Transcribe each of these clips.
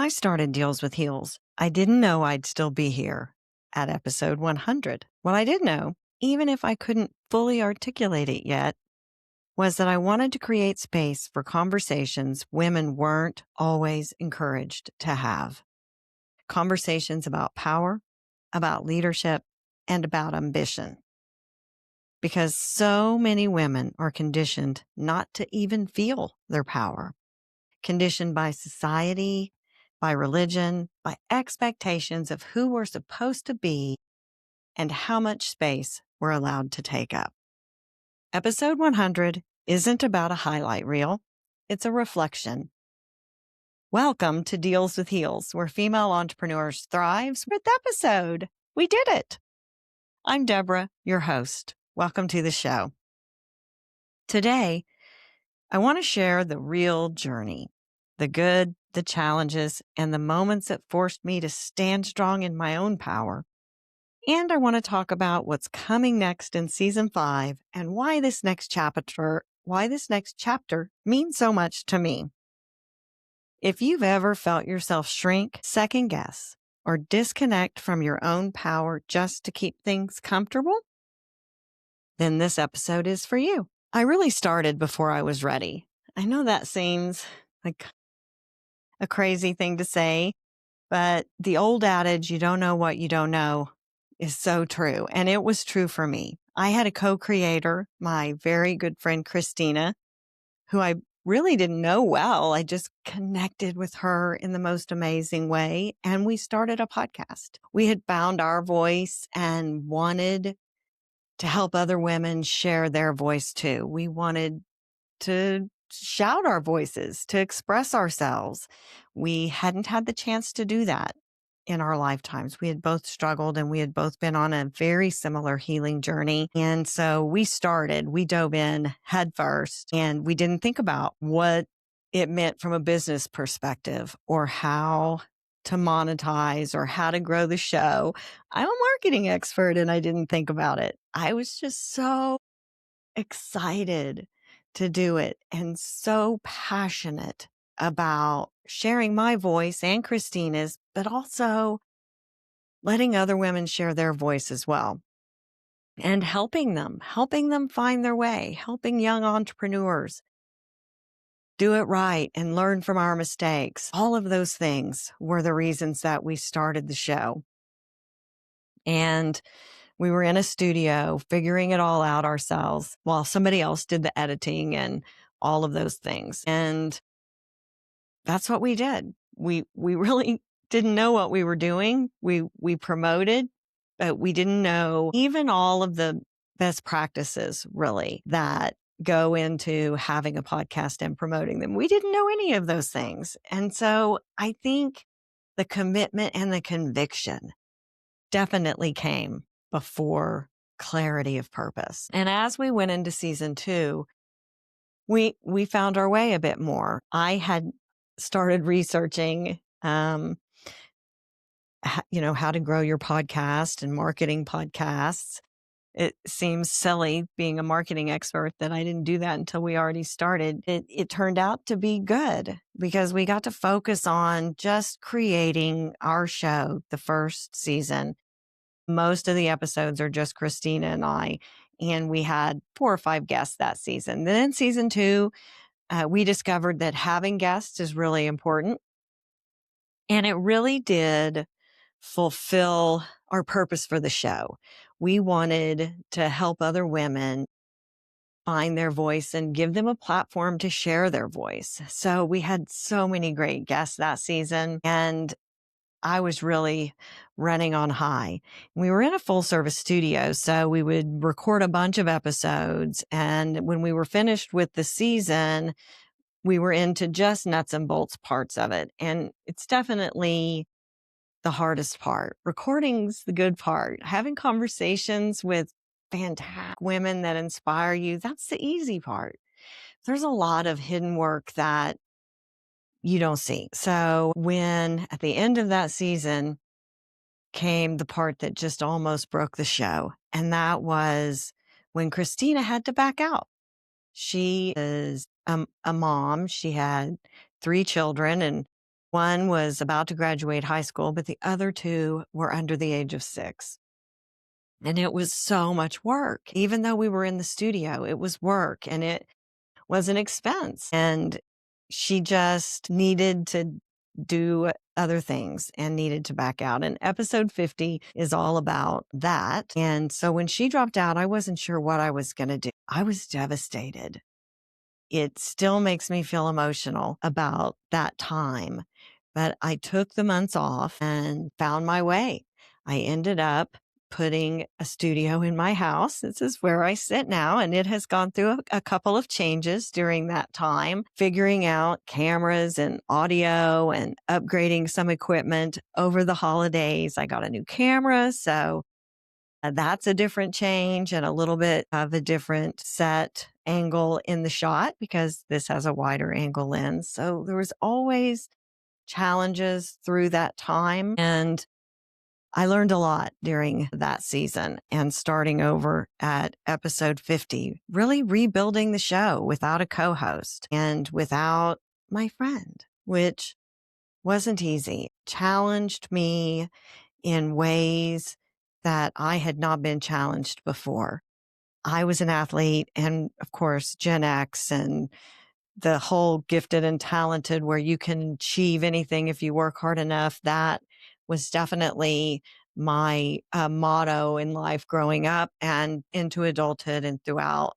I started Deals with Heels, I didn't know I'd still be here at episode 100. What I did know, even if I couldn't fully articulate it yet, was that I wanted to create space for conversations women weren't always encouraged to have. Conversations about power, about leadership, and about ambition. Because so many women are conditioned not to even feel their power. Conditioned by society, by religion, by expectations of who we're supposed to be and how much space we're allowed to take up. Episode 100 isn't about a highlight reel. It's a reflection. Welcome to Deals with Heels, where female entrepreneurs thrive. With episode, we did it. I'm Debra, your host. Welcome to the show. Today, I want to share the real journey, the good, the challenges, and the moments that forced me to stand strong in my own power. And I want to talk about what's coming next in season 5 and why this next chapter means so much to me. If you've ever felt yourself shrink, second guess, or disconnect from your own power just to keep things comfortable, then this episode is for you. I really started before I was ready. I know that seems like a crazy thing to say, but the old adage, you don't know what you don't know, is so true. And it was true for me. I had a co-creator, my very good friend, Christina, who I really didn't know well. I just connected with her in the most amazing way. And we started a podcast. We had found our voice and wanted to help other women share their voice too. We wanted to shout our voices, to express ourselves. We hadn't had the chance to do that in our lifetimes. We had both struggled and we had both been on a very similar healing journey. And so we dove in head first, and we didn't think about what it meant from a business perspective or how to monetize or how to grow the show. I'm a marketing expert and I didn't think about it. I was just so excited to do it and so passionate about sharing my voice and Christina's, but also letting other women share their voice as well and helping them find their way, helping young entrepreneurs do it right and learn from our mistakes. All of those things were the reasons that we started the show. And we were in a studio figuring it all out ourselves while somebody else did the editing and all of those things. And that's what we did. We really didn't know what we were doing. We promoted, but we didn't know even all of the best practices really that go into having a podcast and promoting them. We didn't know any of those things. And so I think the commitment and the conviction definitely came before clarity of purpose. And as we went into season 2, we found our way a bit more. I had started researching, how to grow your podcast and marketing podcasts. It seems silly being a marketing expert that I didn't do that until we already started. It turned out to be good because we got to focus on just creating our show the first season. Most of the episodes are just Christina and I, and we had 4 or 5 guests that season. Then in season 2, we discovered that having guests is really important. And it really did fulfill our purpose for the show. We wanted to help other women find their voice and give them a platform to share their voice. So we had so many great guests that season, and I was really running on high. We were in a full service studio, so we would record a bunch of episodes. And when we were finished with the season, we were into just nuts and bolts parts of it. And it's definitely the hardest part. Recording's the good part. Having conversations with fantastic women that inspire you, that's the easy part. There's a lot of hidden work that you don't see. So when at the end of that season came the part that just almost broke the show, and that was when Christina had to back out. She is a mom. She had 3 children, and One was about to graduate high school, but the other two were under the age of 6. And it was so much work. Even though we were in the studio, it was work and it was an expense. And she just needed to do other things and needed to back out. And episode 50 is all about that. And so when she dropped out, I wasn't sure what I was going to do. I was devastated. It still makes me feel emotional about that time. But I took the months off and found my way. I ended up putting a studio in my house. This is where I sit now, and it has gone through a couple of changes during that time, figuring out cameras and audio and upgrading some equipment over the holidays. I got a new camera, so that's a different change and a little bit of a different set angle in the shot because this has a wider angle lens. So there was always challenges through that time. And I learned a lot during that season and starting over at episode 50, really rebuilding the show without a co-host and without my friend, which wasn't easy, challenged me in ways that I had not been challenged before. I was an athlete and of course, Gen X and the whole gifted and talented where you can achieve anything if you work hard enough. That was definitely my motto in life growing up and into adulthood and throughout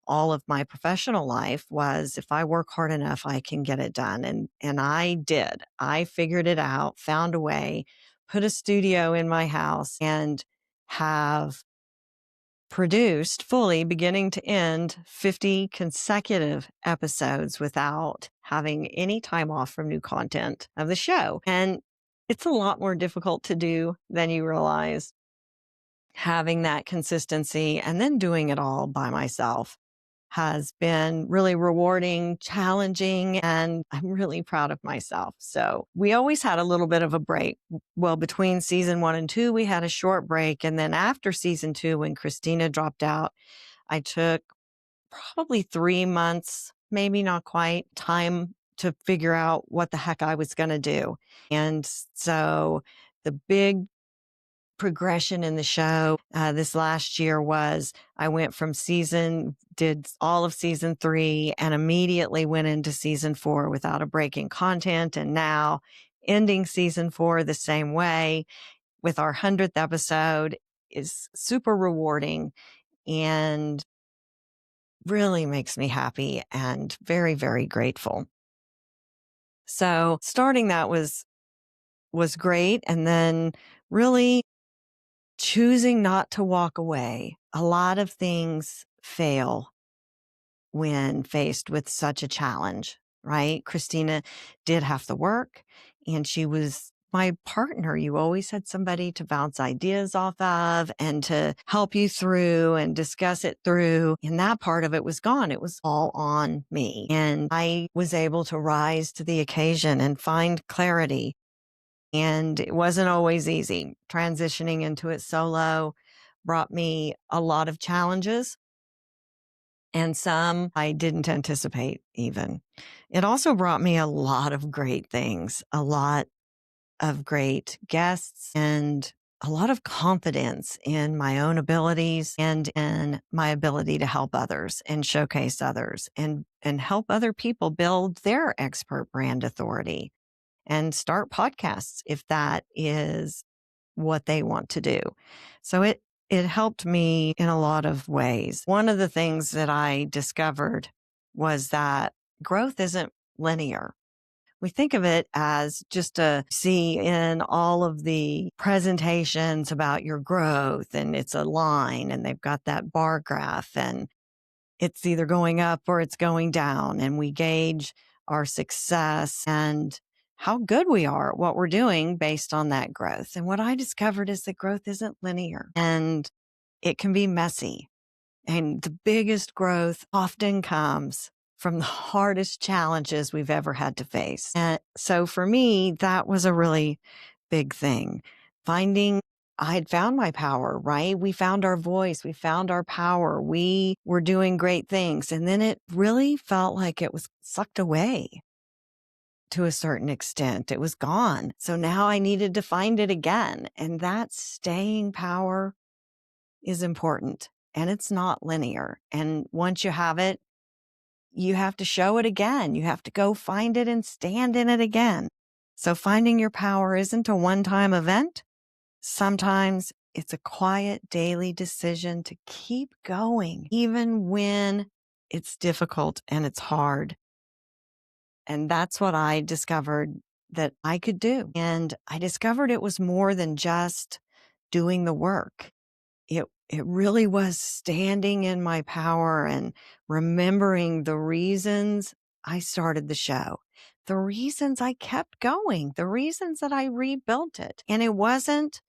all of my professional life was if I work hard enough, I can get it done. And I did. I figured it out, found a way, put a studio in my house and have produced fully beginning to end 50 consecutive episodes without having any time off from new content of the show. And it's a lot more difficult to do than you realize, having that consistency and then doing it all by myself has been really rewarding, challenging, and I'm really proud of myself. So we always had a little bit of a break. Well, between season 1 and 2, we had a short break. And then after season 2, when Christina dropped out, I took probably 3 months, maybe not quite, time to figure out what the heck I was going to do. And so the big progression in the show this last year was I went from did all of season 3 and immediately went into season 4 without a break in content. And now ending season 4 the same way with our 100th episode is super rewarding and really makes me happy and very, very grateful. So starting that was great. And then really choosing not to walk away. A lot of things fail when faced with such a challenge, right? Christina did have to work and she was my partner. You always had somebody to bounce ideas off of and to help you through and discuss it through. And that part of it was gone. It was all on me. And I was able to rise to the occasion and find clarity. And it wasn't always easy. Transitioning into it solo brought me a lot of challenges and some I didn't anticipate even. It also brought me a lot of great things, a lot of great guests and a lot of confidence in my own abilities and in my ability to help others and showcase others and help other people build their expert brand authority and start podcasts if that is what they want to do. So it helped me in a lot of ways. One of the things that I discovered was that growth isn't linear. We think of it as just a see in all of the presentations about your growth and it's a line and they've got that bar graph and it's either going up or it's going down and we gauge our success and how good we are at what we're doing based on that growth. And what I discovered is that growth isn't linear and it can be messy. And the biggest growth often comes from the hardest challenges we've ever had to face. And so for me, that was a really big thing. I had found my power, right? We found our voice. We found our power. We were doing great things. And then it really felt like it was sucked away. to a certain extent. It was gone. So now I needed to find it again. And that staying power is important, and it's not linear. And once you have it, you have to show it again. You have to go find it and stand in it again. So finding your power isn't a one-time event. Sometimes it's a quiet daily decision to keep going, even when it's difficult and it's hard. And that's what I discovered that I could do. And I discovered it was more than just doing the work. It really was standing in my power and remembering the reasons I started the show, the reasons I kept going, the reasons that I rebuilt it. And it wasn't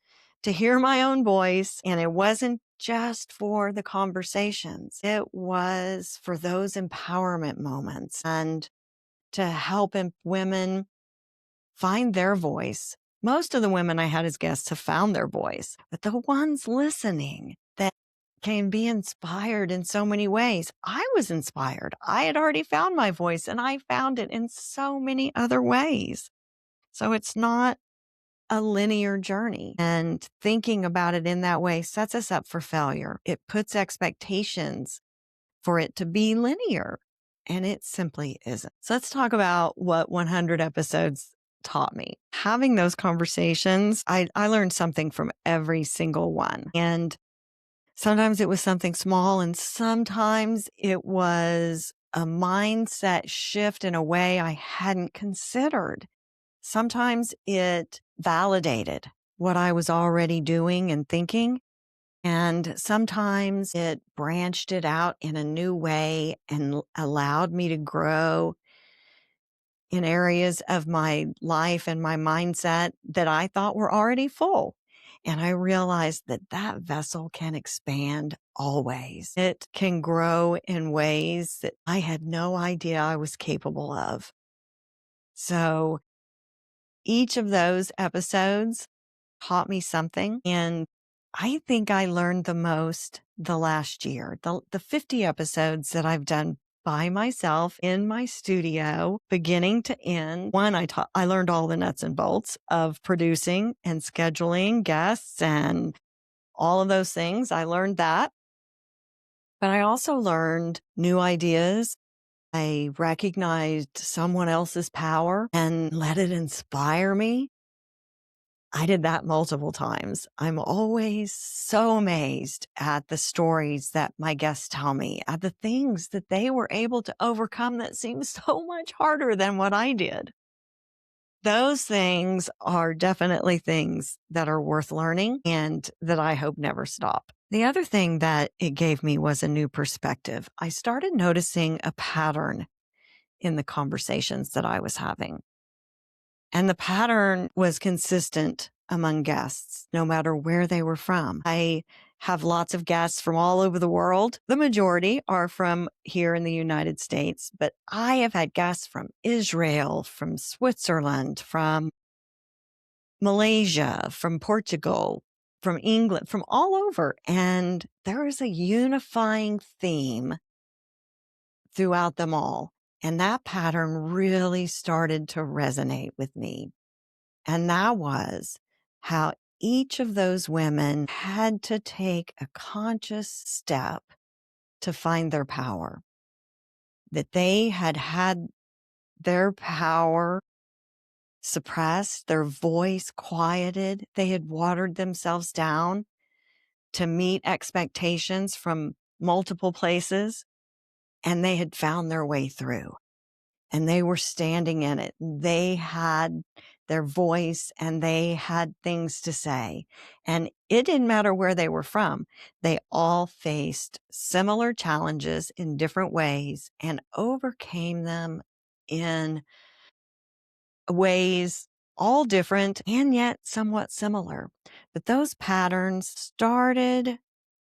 to hear my own voice, and it wasn't just for the conversations. It was for those empowerment moments and to help women find their voice. Most of the women I had as guests have found their voice, but the ones listening that can be inspired in so many ways. I was inspired. I had already found my voice, and I found it in so many other ways. So it's not a linear journey, and thinking about it in that way sets us up for failure. It puts expectations for it to be linear, and it simply isn't. So let's talk about what 100 episodes taught me. Having those conversations, I learned something from every single one. And sometimes it was something small, and sometimes it was a mindset shift in a way I hadn't considered. Sometimes it validated what I was already doing and thinking. And sometimes it branched it out in a new way and allowed me to grow in areas of my life and my mindset that I thought were already full. And I realized that that vessel can expand always. It can grow in ways that I had no idea I was capable of. So each of those episodes taught me something. And I think I learned the most the last year. The 50 episodes that I've done by myself in my studio, beginning to end. One, I learned all the nuts and bolts of producing and scheduling guests and all of those things. I learned that. But I also learned new ideas. I recognized someone else's power and let it inspire me. I did that multiple times. I'm always so amazed at the stories that my guests tell me, at the things that they were able to overcome that seem so much harder than what I did. Those things are definitely things that are worth learning and that I hope never stop. The other thing that it gave me was a new perspective. I started noticing a pattern in the conversations that I was having. And the pattern was consistent among guests, no matter where they were from. I have lots of guests from all over the world. The majority are from here in the United States, but I have had guests from Israel, from Switzerland, from Malaysia, from Portugal, from England, from all over. And there is a unifying theme throughout them all. And that pattern really started to resonate with me. And that was how each of those women had to take a conscious step to find their power, that they had their power suppressed, their voice quieted. They had watered themselves down to meet expectations from multiple places, and they had found their way through. And they were standing in it. They had their voice and they had things to say. And it didn't matter where they were from. They all faced similar challenges in different ways and overcame them in ways all different and yet somewhat similar. But those patterns started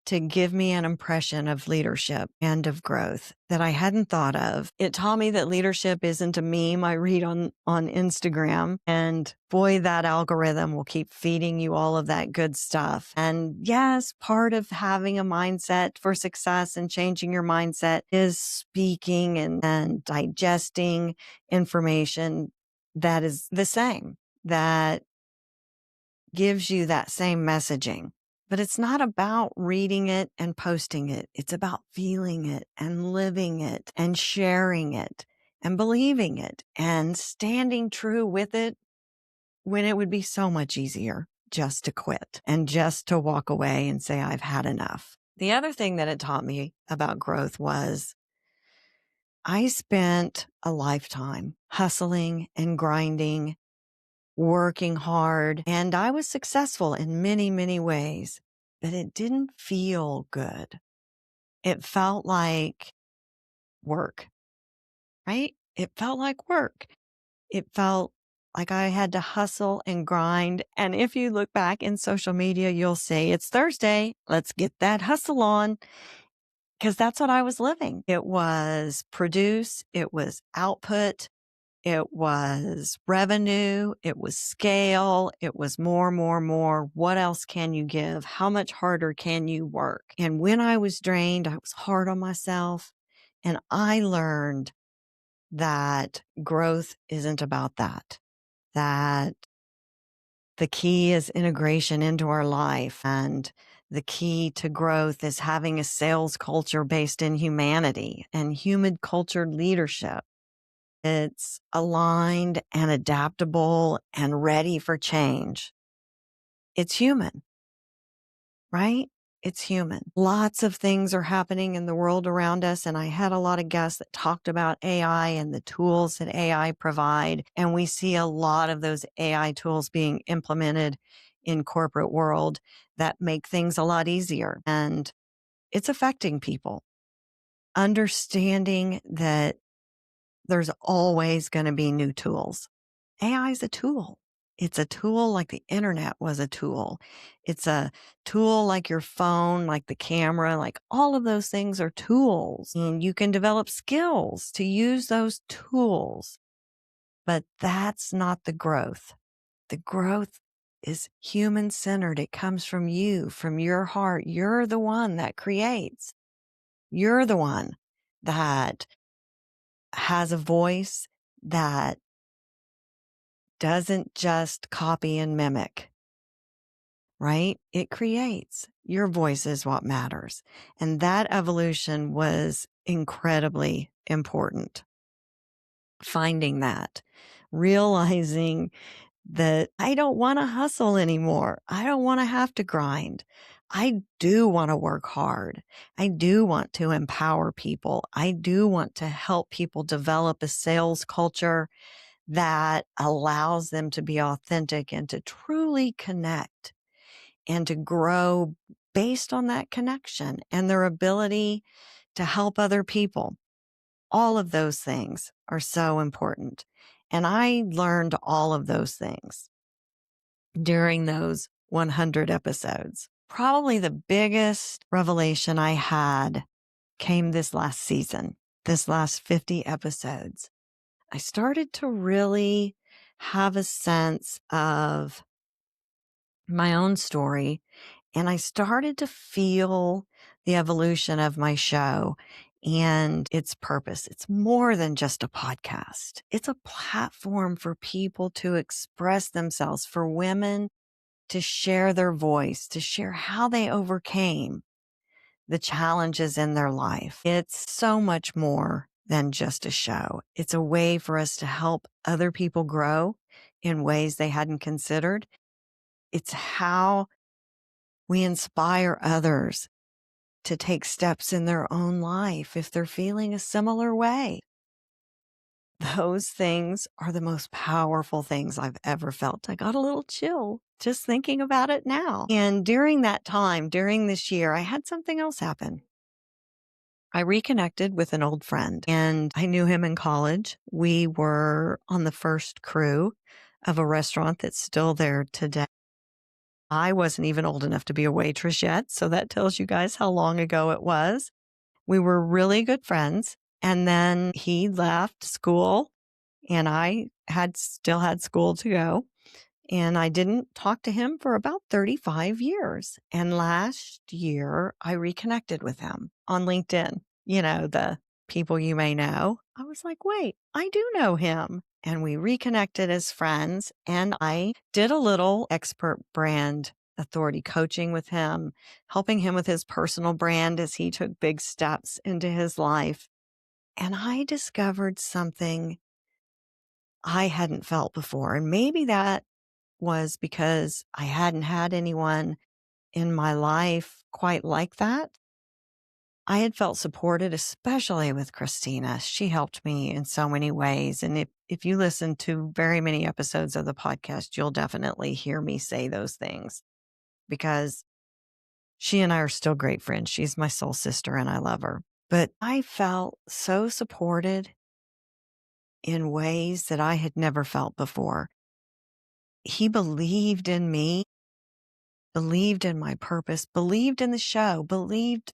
to give me an impression of leadership and of growth that I hadn't thought of. It taught me that leadership isn't a meme I read on Instagram. And boy, that algorithm will keep feeding you all of that good stuff. And yes, part of having a mindset for success and changing your mindset is speaking and digesting information that is the same, that gives you that same messaging. But it's not about reading it and posting it. It's about feeling it and living it and sharing it and believing it and standing true with it when it would be so much easier just to quit and just to walk away and say, I've had enough. The other thing that it taught me about growth was I spent a lifetime hustling and grinding, working hard, and I was successful in many, many ways, but it didn't feel good. It felt like work, right? It felt like work. It felt like I had to hustle and grind. And if you look back in social media, you'll see it's Thursday. Let's get that hustle on. Because that's what I was living. It was produce, it was output, it was revenue, it was scale, it was more, more, more. What else can you give? How much harder can you work? And when I was drained, I was hard on myself. And I learned that growth isn't about that, that the key is integration into our life. And the key to growth is having a sales culture based in humanity and human cultured leadership. It's aligned and adaptable and ready for change. It's human, right? It's human. Lots of things are happening in the world around us. And I had a lot of guests that talked about AI and the tools that AI provide. And we see a lot of those AI tools being implemented in corporate world that make things a lot easier. And it's affecting people. Understanding that there's always going to be new tools. AI is a tool. It's a tool like the internet was a tool. It's a tool like your phone, like the camera, like all of those things are tools. And you can develop skills to use those tools. But that's not the growth. The growth is human centered. It comes from you, from your heart. You're the one that creates. You're the one that has a voice that doesn't just copy and mimic, right? It creates. Your voice is what matters. And that evolution was incredibly important. Finding that, realizing that I don't want to hustle anymore. I don't want to have to grind. I do want to work hard. I do want to empower people. I do want to help people develop a sales culture that allows them to be authentic and to truly connect and to grow based on that connection and their ability to help other people. All of those things are so important. And I learned all of those things during those 100 episodes. Probably the biggest revelation I had came this last season, this last 50 episodes. I started to really have a sense of my own story, and I started to feel the evolution of my show and its purpose. It's more than just a podcast. It's a platform for people to express themselves, for women to share their voice, to share how they overcame the challenges in their life. It's so much more than just a show. It's a way for us to help other people grow in ways they hadn't considered. It's how we inspire others to take steps in their own life if they're feeling a similar way. Those things are the most powerful things I've ever felt. I got a little chill just thinking about it now. And during that time, during this year, I had something else happen. I reconnected with an old friend and I knew him in college. We were on the first crew of a restaurant that's still there today. I wasn't even old enough to be a waitress yet, so that tells you guys how long ago it was. We were really good friends. And then he left school and I still had school to go. And I didn't talk to him for about 35 years. And last year I reconnected with him on LinkedIn. You know, the people you may know. I was like, wait, I do know him. and we reconnected as friends. And I did a little expert brand authority coaching with him, helping him with his personal brand as he took big steps into his life. And I discovered something I hadn't felt before. And maybe that was because I hadn't had anyone in my life quite like that. I had felt supported, especially with Christina. She helped me in so many ways. And if you listen to very many episodes of the podcast, you'll definitely hear me say those things because she and I are still great friends. She's my soul sister and I love her. But I felt so supported in ways that I had never felt before. He believed in me, believed in my purpose, believed in the show, believed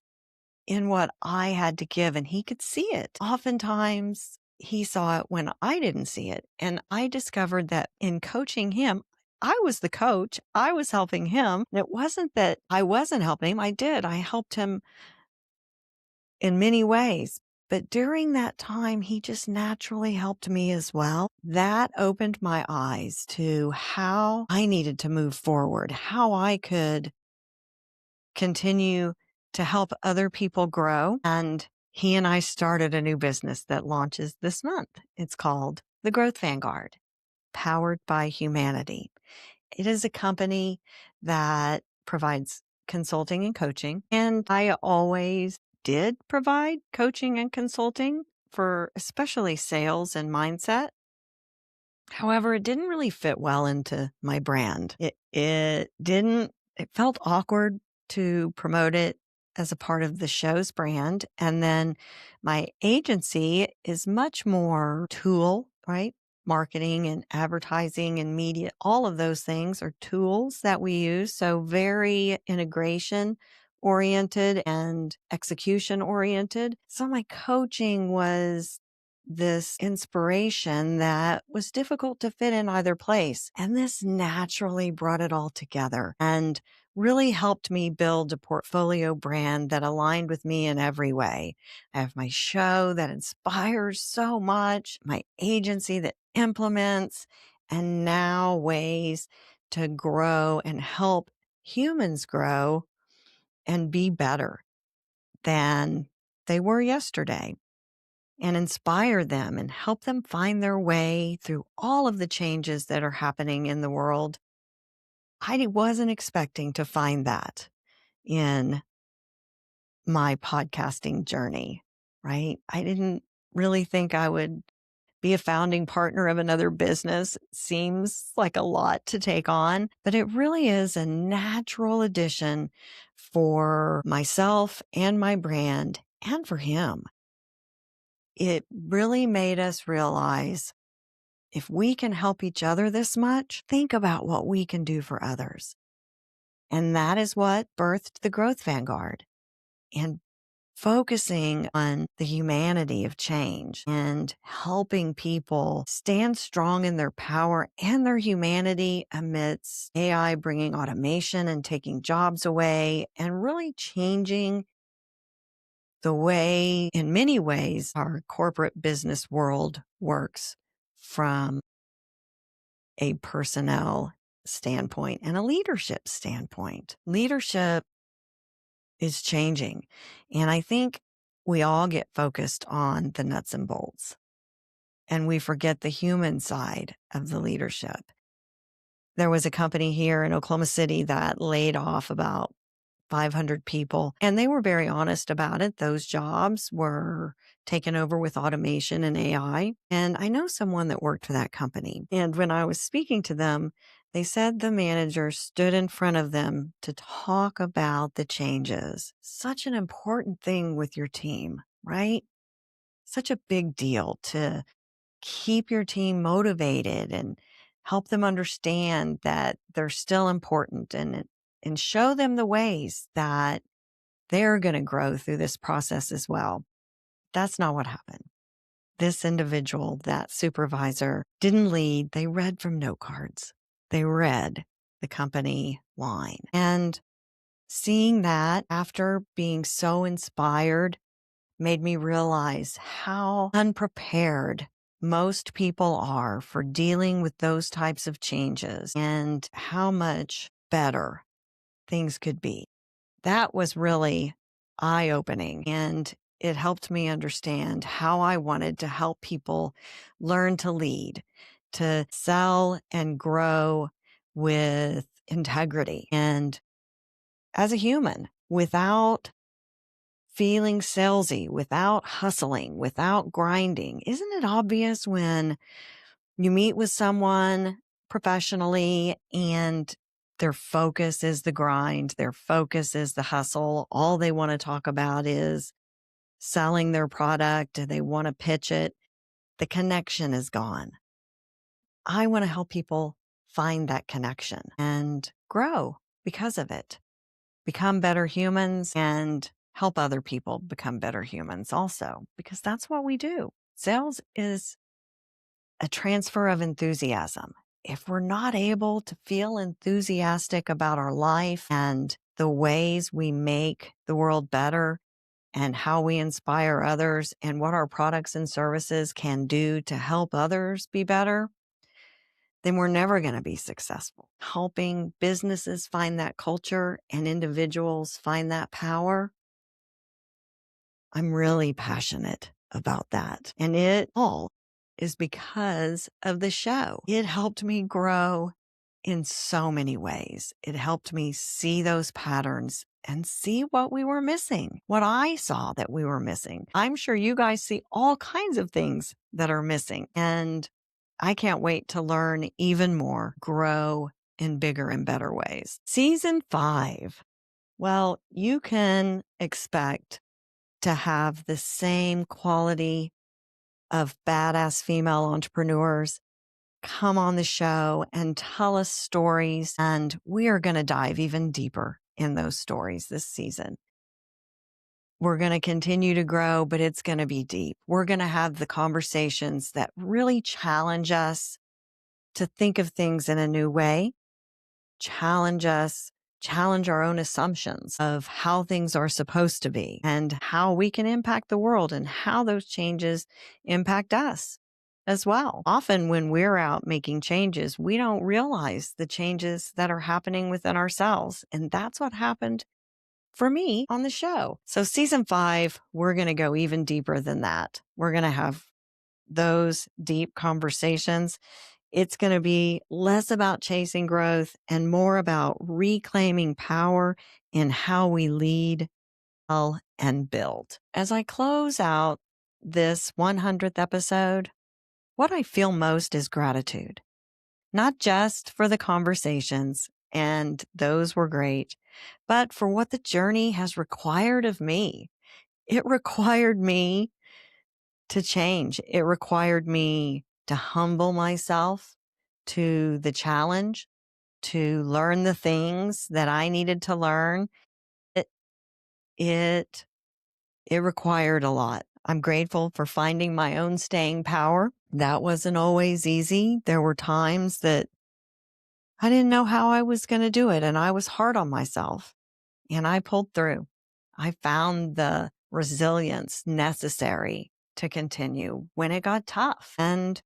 in what I had to give, and he could see it. Oftentimes, he saw it when I didn't see it. And I discovered that in coaching him, I was the coach. I was helping him. And it wasn't that I wasn't helping him. I did. I helped him in many ways. But during that time, he just naturally helped me as well. That opened my eyes to how I needed to move forward, how I could continue to help other people grow. And he and I started a new business that launches this month. It's called the Growth Vanguard, powered by humanity. It is a company that provides consulting and coaching. And I always did provide coaching and consulting for especially sales and mindset. However, it didn't really fit well into my brand. It felt awkward to promote it as a part of the show's brand. And then my agency is much more tool, right? Marketing and advertising and media, all of those things are tools that we use. So very integration oriented and execution oriented. So my coaching was this inspiration that was difficult to fit in either place. And this naturally brought it all together and really helped me build a portfolio brand that aligned with me in every way. I have my show that inspires so much, my agency that implements, and now ways to grow and help humans grow and be better than they were yesterday, and inspire them and help them find their way through all of the changes that are happening in the world. I wasn't expecting to find that in my podcasting journey, right? I didn't really think I would be a founding partner of another business. It seems like a lot to take on, but it really is a natural addition for myself and my brand and for him. It really made us realize if we can help each other this much, think about what we can do for others. And that is what birthed the Growth Vanguard, and focusing on the humanity of change and helping people stand strong in their power and their humanity amidst AI bringing automation and taking jobs away and really changing the way, in many ways, our corporate business world works from a personnel standpoint and a leadership standpoint. Leadership is changing. And I think we all get focused on the nuts and bolts and we forget the human side of the leadership. There was a company here in Oklahoma City that laid off about 500 people, and they were very honest about it. Those jobs were taken over with automation and AI. And I know someone that worked for that company. And when I was speaking to them, they said the manager stood in front of them to talk about the changes. Such an important thing with your team, right? Such a big deal to keep your team motivated and help them understand that they're still important, and show them the ways that they're going to grow through this process as well. That's not what happened. This individual, that supervisor, didn't lead. They read from note cards. They read the company line. And seeing that after being so inspired made me realize how unprepared most people are for dealing with those types of changes and how much better things could be. That was really eye-opening, and it helped me understand how I wanted to help people learn to lead, to sell and grow with integrity and as a human without feeling salesy, without hustling, without grinding. Isn't it obvious when you meet with someone professionally and their focus is the grind, their focus is the hustle. All they want to talk about is selling their product. They want to pitch it. The connection is gone. I want to help people find that connection and grow because of it, become better humans and help other people become better humans also, because that's what we do. Sales is a transfer of enthusiasm. If we're not able to feel enthusiastic about our life and the ways we make the world better and how we inspire others and what our products and services can do to help others be better, then we're never going to be successful. Helping businesses find that culture and individuals find that power, I'm really passionate about that. And it all is because of the show. It helped me grow in so many ways. It helped me see those patterns and see what we were missing, what I saw that we were missing. I'm sure you guys see all kinds of things that are missing. And I can't wait to learn even more, grow in bigger and better ways. Season 5. Well, you can expect to have the same quality of badass female entrepreneurs come on the show and tell us stories. And we are going to dive even deeper in those stories this season. We're going to continue to grow, but it's going to be deep. We're going to have the conversations that really challenge us to think of things in a new way, challenge us, challenge our own assumptions of how things are supposed to be and how we can impact the world and how those changes impact us as well. Often when we're out making changes, we don't realize the changes that are happening within ourselves. And that's what happened for me on the show. So season 5, we're going to go even deeper than that. We're going to have those deep conversations. It's going to be less about chasing growth and more about reclaiming power in how we lead, sell, and build. As I close out this 100th episode, what I feel most is gratitude, not just for the conversations, and those were great, but for what the journey has required of me. It required me to change. It required me to humble myself to the challenge, to learn the things that I needed to learn. It, it, it required a lot. I'm grateful for finding my own staying power. That wasn't always easy. There were times that I didn't know how I was going to do it, and I was hard on myself, and I pulled through. I found the resilience necessary to continue when it got tough. And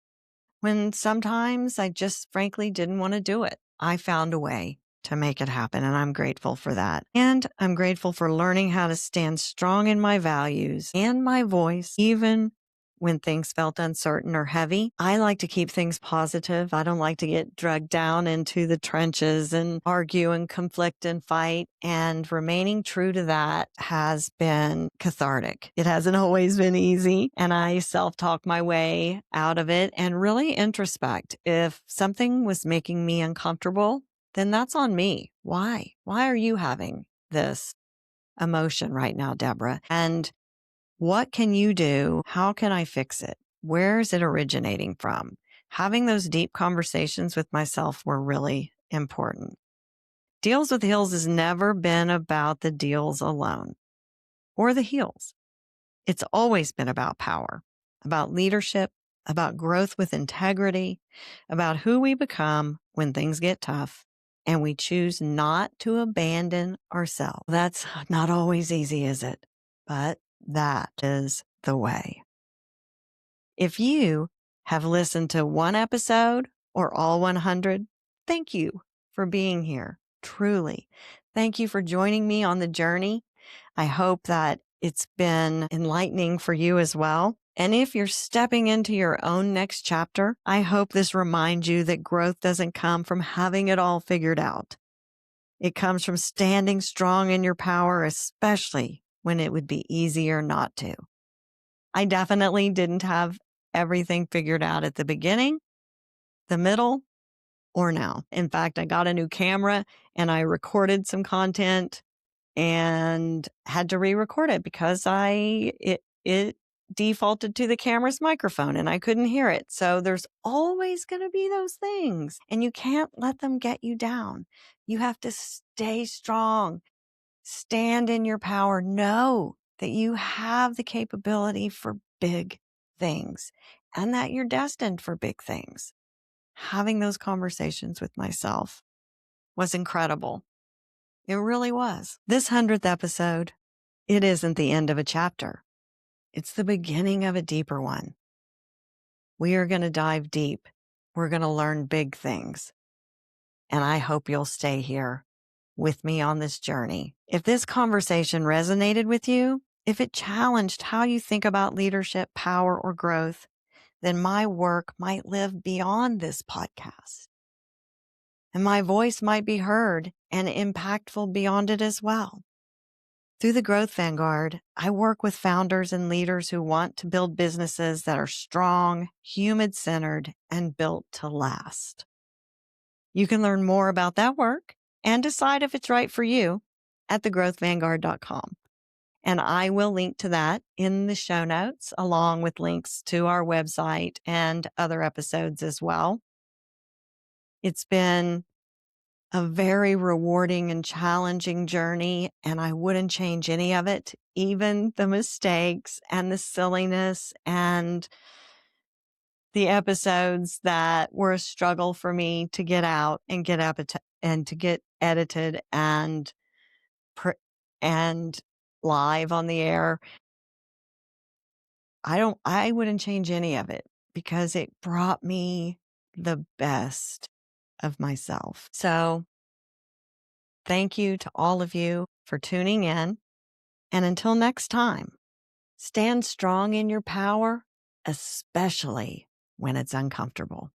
when sometimes I just frankly didn't want to do it, I found a way to make it happen. And I'm grateful for that. And I'm grateful for learning how to stand strong in my values and my voice, even when things felt uncertain or heavy. I like to keep things positive. I don't like to get dragged down into the trenches and argue and conflict and fight. And remaining true to that has been cathartic. It hasn't always been easy. And I self-talk my way out of it and really introspect. If something was making me uncomfortable, then that's on me. Why? Why are you having this emotion right now, Debra? And what can you do? How can I fix it? Where is it originating from? Having those deep conversations with myself were really important. Deals with Heels has never been about the deals alone or the heels. It's always been about power, about leadership, about growth with integrity, about who we become when things get tough and we choose not to abandon ourselves. That's not always easy, is it? But that is the way. If you have listened to one episode or all 100, thank you for being here. Truly. Thank you for joining me on the journey. I hope that it's been enlightening for you as well. And if you're stepping into your own next chapter, I hope this reminds you that growth doesn't come from having it all figured out. It comes from standing strong in your power, especially when it would be easier not to. I definitely didn't have everything figured out at the beginning, the middle, or now. In fact, I got a new camera and I recorded some content and had to re-record it because it defaulted to the camera's microphone and I couldn't hear it. So there's always going to be those things and you can't let them get you down. You have to stay strong, stand in your power, know that you have the capability for big things and that you're destined for big things. Having those conversations with myself was incredible. It really was. This 100th episode, it isn't the end of a chapter. It's the beginning of a deeper one. We are going to dive deep. We're going to learn big things. And I hope you'll stay here with me on this journey. If this conversation resonated with you, if it challenged how you think about leadership, power, or growth, then my work might live beyond this podcast. And my voice might be heard and impactful beyond it as well. Through the Growth Vanguard, I work with founders and leaders who want to build businesses that are strong, human-centered, and built to last. You can learn more about that work and decide if it's right for you at thegrowthvanguard.com. And I will link to that in the show notes, along with links to our website and other episodes as well. It's been a very rewarding and challenging journey, and I wouldn't change any of it, even the mistakes and the silliness and the episodes that were a struggle for me to get out and get up and to get edited and live on the air. I wouldn't change any of it because it brought me the best of myself. So thank you to all of you for tuning in. And until next time, stand strong in your power, especially when it's uncomfortable.